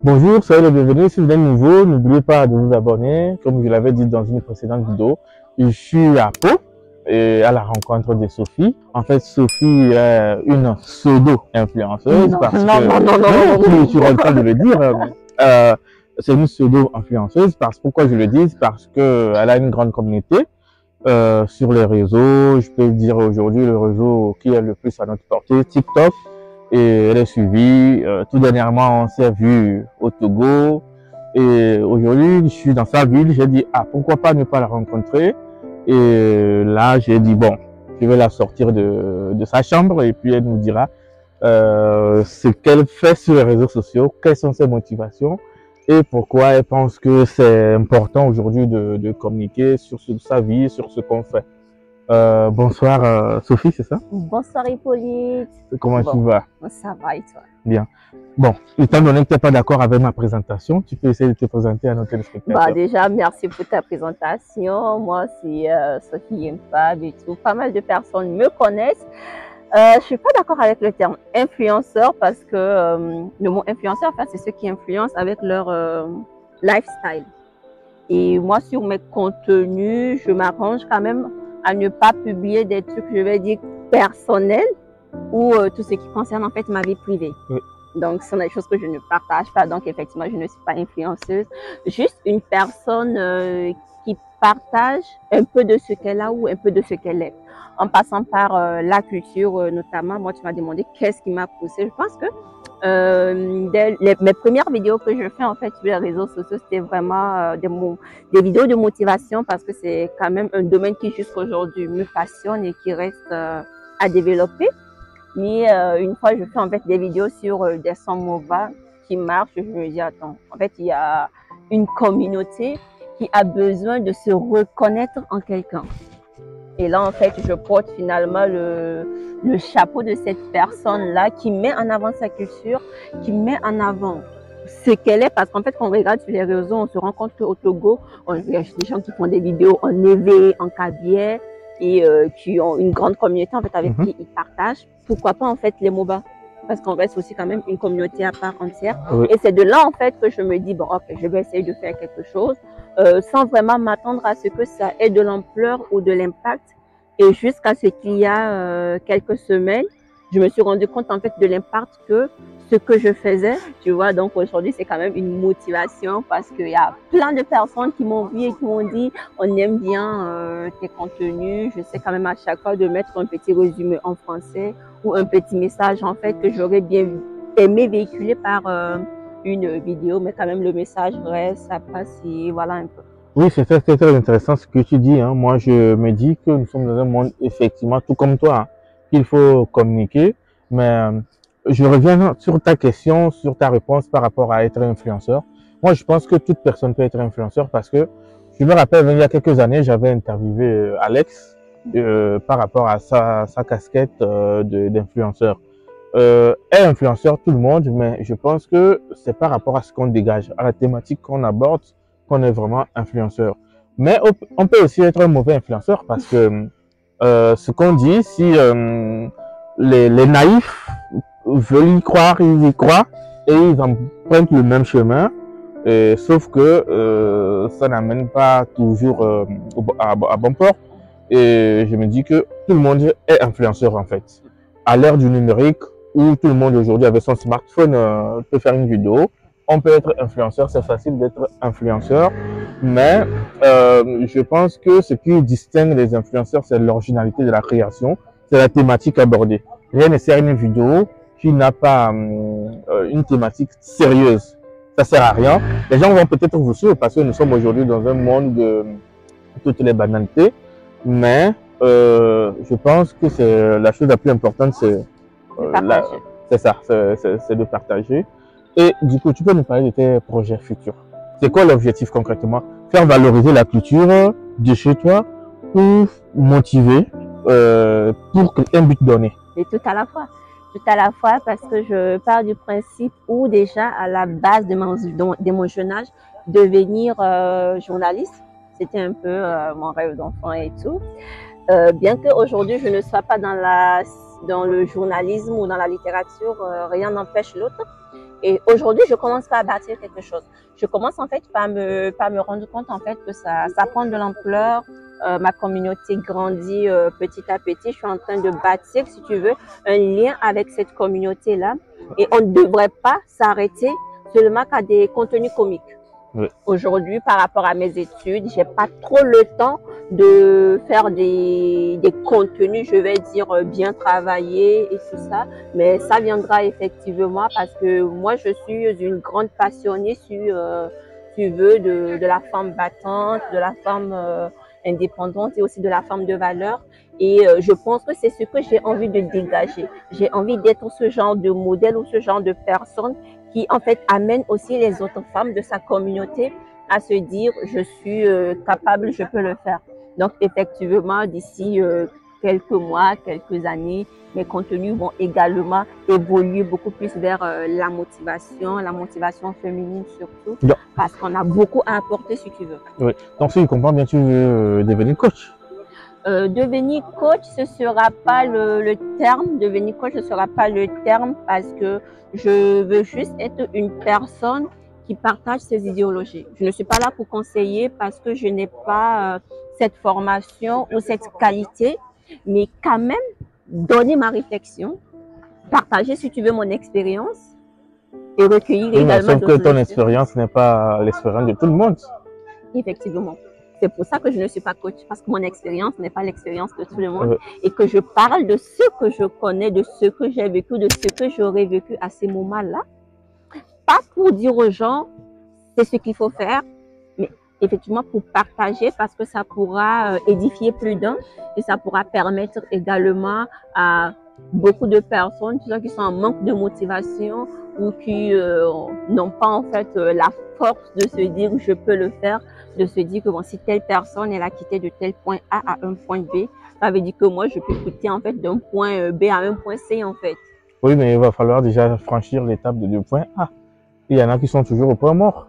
Bonjour, soyez les bienvenus. Si vous êtes nouveau, n'oubliez pas de vous abonner. Comme je l'avais dit dans une précédente vidéo, je suis à Pau et à la rencontre de Sophie. En fait, Sophie est une pseudo-influenceuse parce que... Non, tu n'arrêtes pas de le dire. C'est une pseudo-influenceuse parce pourquoi je le dis? Parce qu'elle a une grande communauté sur les réseaux. Je peux dire aujourd'hui le réseau qui est le plus à notre portée, TikTok. Et elle est suivie. Tout dernièrement, on s'est vu au Togo. Et aujourd'hui, je suis dans sa ville. J'ai dit, ah, pourquoi pas ne pas la rencontrer? Et là, j'ai dit, bon, je vais la sortir de sa chambre et puis elle nous dira ce qu'elle fait sur les réseaux sociaux, quelles sont ses motivations et pourquoi elle pense que c'est important aujourd'hui de communiquer sur sa vie, sur ce qu'on fait. Bonsoir Sophie, c'est ça? Bonsoir Hippolyte. Comment tu vas? Ça va et toi? Bien. Bon, étant donné que tu n'es pas d'accord avec ma présentation, tu peux essayer de te présenter à nos téléspectateurs. Déjà, merci pour ta présentation. Moi, c'est Sophie Impab et tout. Pas mal de personnes me connaissent. Je ne suis pas d'accord avec le terme influenceur parce que le mot influenceur, en fait, c'est ceux qui influencent avec leur lifestyle. Et moi, sur mes contenus, je m'arrange quand même à ne pas publier des trucs, je vais dire, personnels ou tout ce qui concerne en fait ma vie privée. Oui. Donc, ce sont des choses que je ne partage pas. Donc, effectivement, je ne suis pas influenceuse. Juste une personne qui partage un peu de ce qu'elle a ou un peu de ce qu'elle est. En passant par la culture, notamment, moi, tu m'as demandé qu'est-ce qui m'a poussée. Je pense que mes premières vidéos que je fais en fait sur les réseaux sociaux, c'était vraiment des vidéos de motivation parce que c'est quand même un domaine qui jusqu'à aujourd'hui me passionne et qui reste à développer. Mais une fois, je fais en fait des vidéos sur des sons MOBA qui marchent. Je me dis, attends, en fait, il y a une communauté qui a besoin de se reconnaître en quelqu'un. Et là, en fait, je porte finalement le chapeau de cette personne-là qui met en avant sa culture, qui met en avant ce qu'elle est. Parce qu'en fait, quand on regarde sur les réseaux, on se rend compte qu'au Togo, il y a des gens qui font des vidéos en éveil, en cabier et qui ont une grande communauté en fait avec qui ils partagent. Pourquoi pas en fait les MOBA? Parce qu'on reste aussi quand même une communauté à part entière. Oui. Et c'est de là en fait que je me dis, bon ok, je vais essayer de faire quelque chose sans vraiment m'attendre à ce que ça ait de l'ampleur ou de l'impact. Et jusqu'à ce qu'il y a quelques semaines, je me suis rendu compte en fait de l'impact que ce que je faisais, tu vois. Donc aujourd'hui, c'est quand même une motivation parce qu'il y a plein de personnes qui m'ont vu et qui m'ont dit on aime bien tes contenus. Je sais quand même à chaque fois de mettre un petit résumé en français ou un petit message en fait que j'aurais bien aimé véhiculer par une vidéo, mais quand même le message reste, ça passe et voilà un peu. Oui, c'est très intéressant ce que tu dis. Hein. Moi, je me dis que nous sommes dans un monde, effectivement, tout comme toi, hein, qu'il faut communiquer. Mais je reviens sur ta question, sur ta réponse par rapport à être influenceur. Moi, je pense que toute personne peut être influenceur parce que je me rappelle, il y a quelques années, j'avais interviewé Alex par rapport à sa casquette d'influenceur. Est influenceur tout le monde, mais je pense que c'est par rapport à ce qu'on dégage, à la thématique qu'on aborde, qu'on est vraiment influenceur. Mais on peut aussi être un mauvais influenceur parce que ce qu'on dit, si les naïfs veulent y croire, ils y croient et ils empruntent le même chemin, sauf que ça n'amène pas toujours à bon port. Et je me dis que tout le monde est influenceur en fait. À l'ère du numérique, où tout le monde aujourd'hui avec son smartphone peut faire une vidéo, on peut être influenceur, c'est facile d'être influenceur, mais je pense que ce qui distingue les influenceurs, c'est l'originalité de la création, c'est la thématique abordée. Rien ne sert une vidéo qui n'a pas une thématique sérieuse. Ça sert à rien. Les gens vont peut-être vous suivre parce que nous sommes aujourd'hui dans un monde de toutes les banalités, mais je pense que c'est la chose la plus importante, c'est ça, c'est de partager. Et du coup, tu peux nous parler de tes projets futurs. C'est quoi l'objectif concrètement? Faire valoriser la culture de chez toi ou motiver pour un but donné? Et tout à la fois. Tout à la fois parce que je pars du principe où déjà à la base de mon jeune âge, devenir journaliste, c'était un peu mon rêve d'enfant et tout. Bien qu'aujourd'hui je ne sois pas dans le journalisme ou dans la littérature, rien n'empêche l'autre. Et aujourd'hui, je commence pas à bâtir quelque chose. Je commence en fait par me rendre compte en fait que ça prend de l'ampleur. Ma communauté grandit petit à petit. Je suis en train de bâtir, si tu veux, un lien avec cette communauté-là. Et on ne devrait pas s'arrêter seulement qu'à des contenus comiques. Oui. Aujourd'hui, par rapport à mes études, j'ai pas trop le temps de faire des contenus, je vais dire, bien travaillés et tout ça. Mais ça viendra effectivement parce que moi, je suis une grande passionnée sur, tu veux, de la femme battante, de la femme indépendante et aussi de la femme de valeur. Et je pense que c'est ce que j'ai envie de dégager. J'ai envie d'être ce genre de modèle ou ce genre de personne qui en fait amène aussi les autres femmes de sa communauté à se dire je suis capable, je peux le faire. Donc effectivement, d'ici quelques mois, quelques années, mes contenus vont également évoluer beaucoup plus vers la motivation féminine surtout, Non. parce qu'on a beaucoup à apporter si tu veux. Oui. Donc si je comprends bien, tu veux devenir coach. Devenir coach, ce sera pas le terme. Devenir coach, ce sera pas le terme parce que je veux juste être une personne qui partage ses idéologies. Je ne suis pas là pour conseiller parce que je n'ai pas cette formation ou cette qualité, mais quand même donner ma réflexion, partager si tu veux mon expérience et recueillir Oui, mais également sauf que ton expérience n'est pas l'expérience de tout le monde. Effectivement. C'est pour ça que je ne suis pas coach, parce que mon expérience n'est pas l'expérience de tout le monde et que je parle de ce que je connais, de ce que j'ai vécu, de ce que j'aurais vécu à ces moments-là. Pas pour dire aux gens, c'est ce qu'il faut faire, mais effectivement pour partager parce que ça pourra édifier plus d'un et ça pourra permettre également à beaucoup de personnes qui sont en manque de motivation ou qui n'ont pas en fait la force de se dire je peux le faire, de se dire que bon, si telle personne elle a quitté de tel point A à un point B, ça veut dire que moi je peux quitter en fait d'un point B à un point C en fait. Oui, mais il va falloir déjà franchir l'étape de 2 points A. Il y en a qui sont toujours au point mort,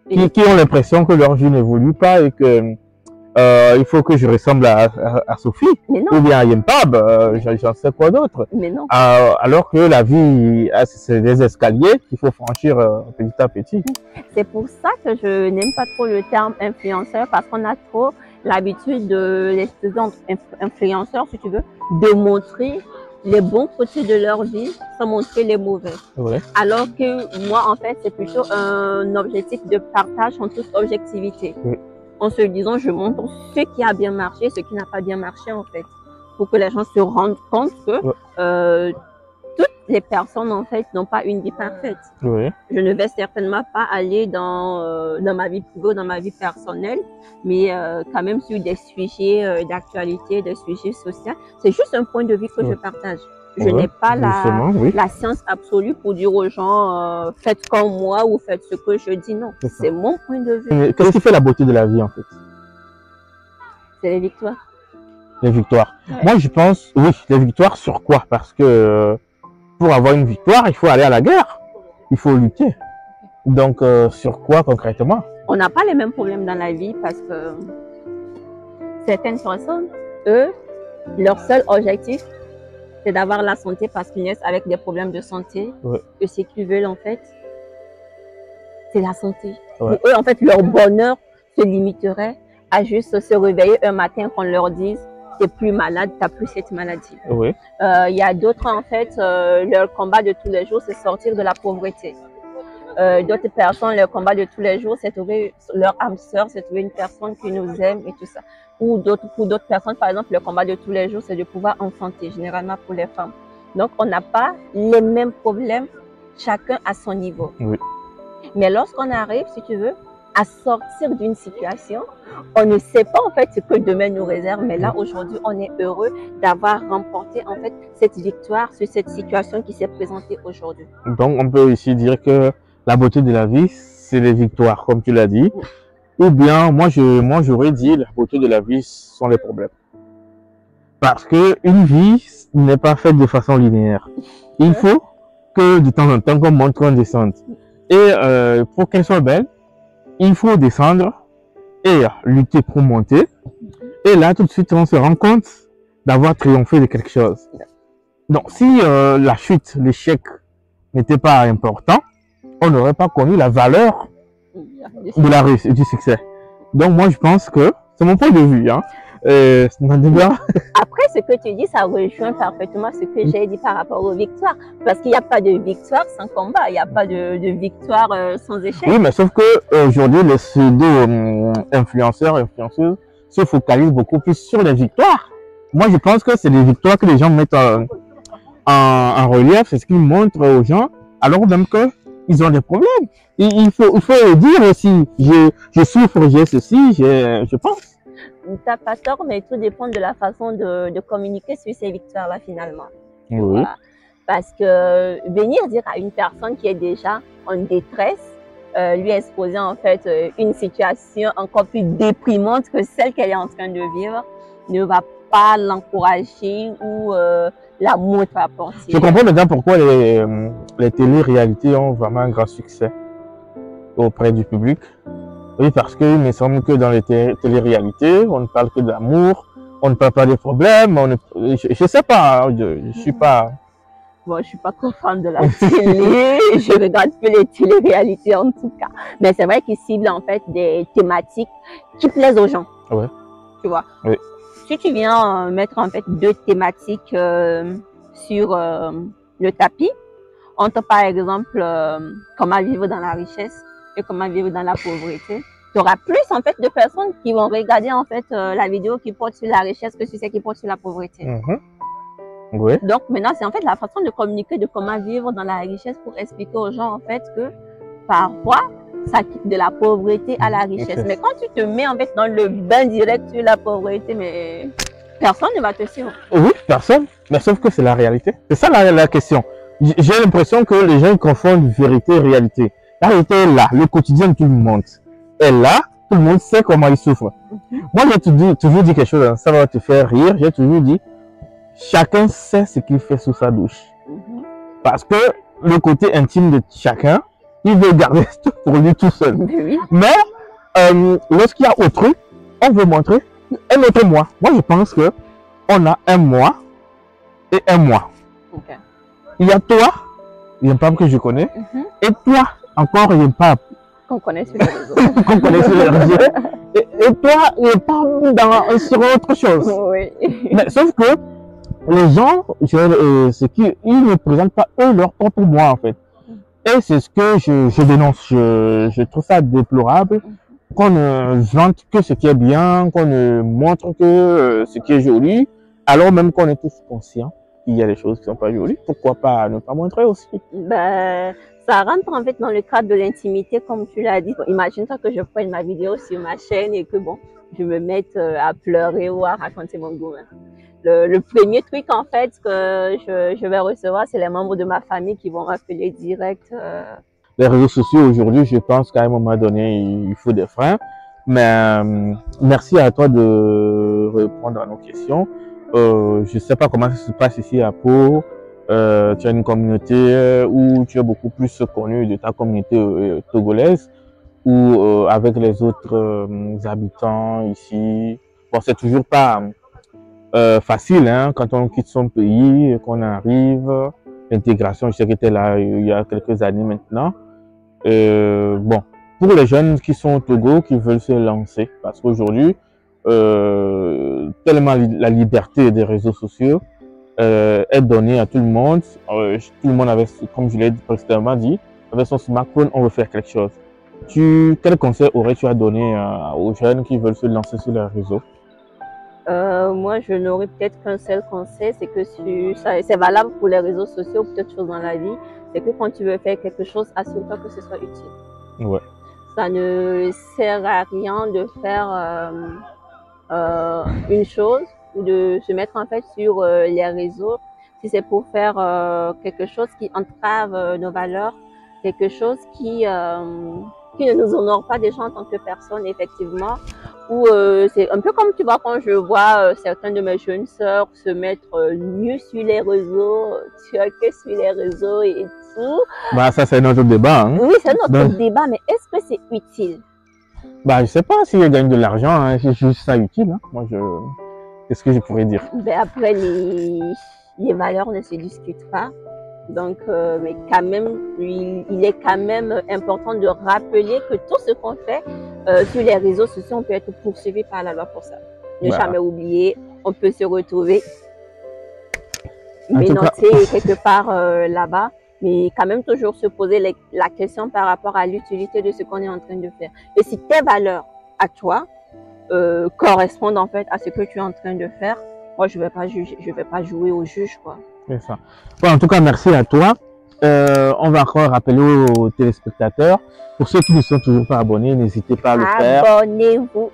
qui ont l'impression que leur vie n'évolue pas et que il faut que je ressemble à Sophie ou bien à Yempab, j'en sais quoi d'autre. Mais non. Alors que la vie, c'est des escaliers qu'il faut franchir petit à petit. C'est pour ça que je n'aime pas trop le terme influenceur parce qu'on a trop l'habitude de les influenceurs, si tu veux, de montrer les bons côtés de leur vie sans montrer les mauvais. Ouais. Alors que moi, en fait, c'est plutôt un objectif de partage en toute objectivité. Oui. En se disant, je montre ce qui a bien marché, ce qui n'a pas bien marché, en fait. Pour que les gens se rendent compte que toutes les personnes, en fait, n'ont pas une vie parfaite. Oui. Je ne vais certainement pas aller dans ma vie privée ou dans ma vie personnelle, mais quand même sur des sujets d'actualité, des sujets sociaux. C'est juste un point de vue que je partage. Je n'ai pas la science absolue pour dire aux gens faites comme moi ou faites ce que je dis. Non, c'est mon point de vue. Qu'est-ce qui fait la beauté de la vie en fait? C'est les victoires. Les victoires. Ouais. Moi je pense, oui, les victoires sur quoi? Parce que pour avoir une victoire, il faut aller à la guerre. Il faut lutter. Donc sur quoi concrètement? On n'a pas les mêmes problèmes dans la vie parce que certaines personnes, eux, leur seul objectif, c'est d'avoir la santé parce qu'ils naissent avec des problèmes de santé. Ouais. Et ce qu'ils veulent, en fait, c'est la santé. Ouais. Pour eux, en fait, leur bonheur se limiterait à juste se réveiller un matin qu'on leur dise « t'es plus malade, t'as plus cette maladie ». Ouais. Y a d'autres, en fait, leur combat de tous les jours, c'est sortir de la pauvreté. D'autres personnes, leur combat de tous les jours, c'est trouver leur âme sœur, c'est trouver une personne qui nous aime et tout ça. Ou pour d'autres personnes, par exemple, le combat de tous les jours, c'est de pouvoir enfanter, généralement pour les femmes. Donc, on n'a pas les mêmes problèmes, chacun à son niveau. Oui. Mais lorsqu'on arrive, si tu veux, à sortir d'une situation, on ne sait pas en fait ce que demain nous réserve. Mais là, aujourd'hui, on est heureux d'avoir remporté en fait cette victoire sur cette situation qui s'est présentée aujourd'hui. Donc, on peut ici dire que la beauté de la vie, c'est les victoires, comme tu l'as dit. Ou bien, moi j'aurais dit, la beauté de la vie sont les problèmes. Parce que une vie n'est pas faite de façon linéaire. Il faut que de temps en temps, qu'on monte, qu'on descende. Et pour qu'elle soit belle, il faut descendre et lutter pour monter. Et là, tout de suite, on se rend compte d'avoir triomphé de quelque chose. Donc, si la chute, l'échec n'était pas important, on n'aurait pas connu la valeur de la réussite, du succès. Donc moi je pense que, c'est mon point de vue, hein. Après, ce que tu dis, ça rejoint parfaitement ce que j'ai dit par rapport aux victoires. Parce qu'il n'y a pas de victoire sans combat, il n'y a pas de victoire sans échec. Oui, mais sauf que aujourd'hui, les pseudo-influenceurs, influenceuses se focalisent beaucoup plus sur les victoires. Moi, je pense que c'est les victoires que les gens mettent en relief, c'est ce qu'ils montrent aux gens, alors même qu'ils ont des problèmes. Il faut dire aussi, je souffre, j'ai ceci, je pense. Tu n'as pas tort, mais tout dépend de la façon de communiquer sur ces victoires-là, finalement. Oui. Voilà. Parce que venir dire à une personne qui est déjà en détresse, lui exposer en fait une situation encore plus déprimante que celle qu'elle est en train de vivre, ne va pas l'encourager ou la montrer à porter. Je comprends maintenant pourquoi les télé-réalités ont vraiment un grand succès auprès du public. Oui, parce qu'il me semble que dans les télé-réalités, on ne parle que d'amour, on ne parle pas des problèmes, je sais pas, je suis pas... Bon, je suis pas trop fan de la télé, je regarde peu les télé-réalités en tout cas. Mais c'est vrai qu'ils ciblent en fait des thématiques qui plaisent aux gens. Ouais. Tu vois. Oui. Si tu viens mettre en fait deux thématiques sur le tapis, entre par exemple comment vivre dans la richesse et comment vivre dans la pauvreté, tu auras plus en fait de personnes qui vont regarder en fait la vidéo qui porte sur la richesse que sur celle qui porte sur la pauvreté. Oui. Donc maintenant, c'est en fait la façon de communiquer de comment vivre dans la richesse pour expliquer aux gens en fait que parfois, ça quitte de la pauvreté à la richesse. Mais quand tu te mets en fait dans le bain direct sur la pauvreté, mais personne ne va te suivre. Oui, personne. Mais sauf que c'est la réalité. C'est ça la question. J'ai l'impression que les gens confondent vérité et réalité. La réalité est là, le quotidien de tout le monde est là, tout le monde sait comment il souffre. Moi, j'ai toujours dit quelque chose, ça va te faire rire, j'ai toujours dit, chacun sait ce qu'il fait sous sa douche. Parce que le côté intime de chacun, il veut garder tout pour lui tout seul. Mais lorsqu'il y a autrui, on veut montrer un autre moi. Moi, je pense que on a un moi et un moi. Il y a toi, il y a une femme que je connais, et toi, encore, il y a une femme qu'on connaît sur les réseaux. Qu'on connaît sur les réseaux. Et toi, il y a pas sur autre chose. Oui. Mais sauf que les gens, c'est qu'ils ne présentent pas eux leur propre moi en fait. Et c'est ce que je dénonce. Je trouve ça déplorable qu'on ne vante que ce qui est bien, qu'on ne montre que ce qui est joli, alors même qu'on est tous conscients qu'il y a des choses qui sont pas jolies. Pourquoi pas ne pas montrer aussi? Ben, ça rentre en fait dans le cadre de l'intimité, comme tu l'as dit. Bon, imagine-toi que je prenne ma vidéo sur ma chaîne et que bon, je me mette à pleurer ou à raconter mon goût. Le premier truc en fait que je vais recevoir, c'est les membres de ma famille qui vont m'appeler direct. Les réseaux sociaux aujourd'hui, je pense qu'à un moment donné, il faut des freins. Mais merci à toi de répondre à nos questions. Je sais pas comment ça se passe ici à Pau. Tu as une communauté où tu es beaucoup plus connu de ta communauté togolaise ou avec les autres habitants ici. Bon, c'est toujours pas facile hein, quand on quitte son pays, qu'on arrive. L'intégration, je sais que tu es là il y a quelques années maintenant. Bon, pour les jeunes qui sont au Togo, qui veulent se lancer, parce qu'aujourd'hui, tellement la liberté des réseaux sociaux est donnée à tout le monde. Tout le monde avait, comme je l'ai précédemment dit, avec son smartphone, on veut faire quelque chose. Quel conseil aurais-tu à donner aux jeunes qui veulent se lancer sur les réseaux? Moi, je n'aurais peut-être qu'un seul conseil, c'est que c'est valable pour les réseaux sociaux, pour toute chose dans la vie, c'est que quand tu veux faire quelque chose, assure-toi que ce soit utile. Ouais. Ça ne sert à rien de faire une chose ou de se mettre en fait sur les réseaux si c'est pour faire quelque chose qui entrave nos valeurs, quelque chose qui ne nous honore pas déjà en tant que personne, effectivement. Ou c'est un peu comme tu vois quand je vois certains de mes jeunes sœurs se mettre nues sur les réseaux, que sur les réseaux et tout. Bah ça c'est notre débat. Hein. Oui, c'est notre débat, mais est-ce que c'est utile? Bah je sais pas si elles gagnent de l'argent, hein, c'est juste ça utile. Hein. Moi qu'est-ce que je pourrais dire? Ben après les valeurs ne se discutent pas. Donc, mais quand même, il est quand même important de rappeler que tout ce qu'on fait sur les réseaux sociaux, on peut être poursuivi par la loi pour ça. Ne jamais oublier, on peut se retrouver menotté quelque part là-bas, mais quand même toujours se poser la question par rapport à l'utilité de ce qu'on est en train de faire. Et si tes valeurs à toi correspondent en fait à ce que tu es en train de faire, moi je vais pas juger, je vais pas jouer au juge, quoi. C'est ça. Bon, en tout cas, merci à toi. On va encore rappeler aux téléspectateurs, pour ceux qui ne sont toujours pas abonnés, n'hésitez pas à le faire. Abonnez-vous.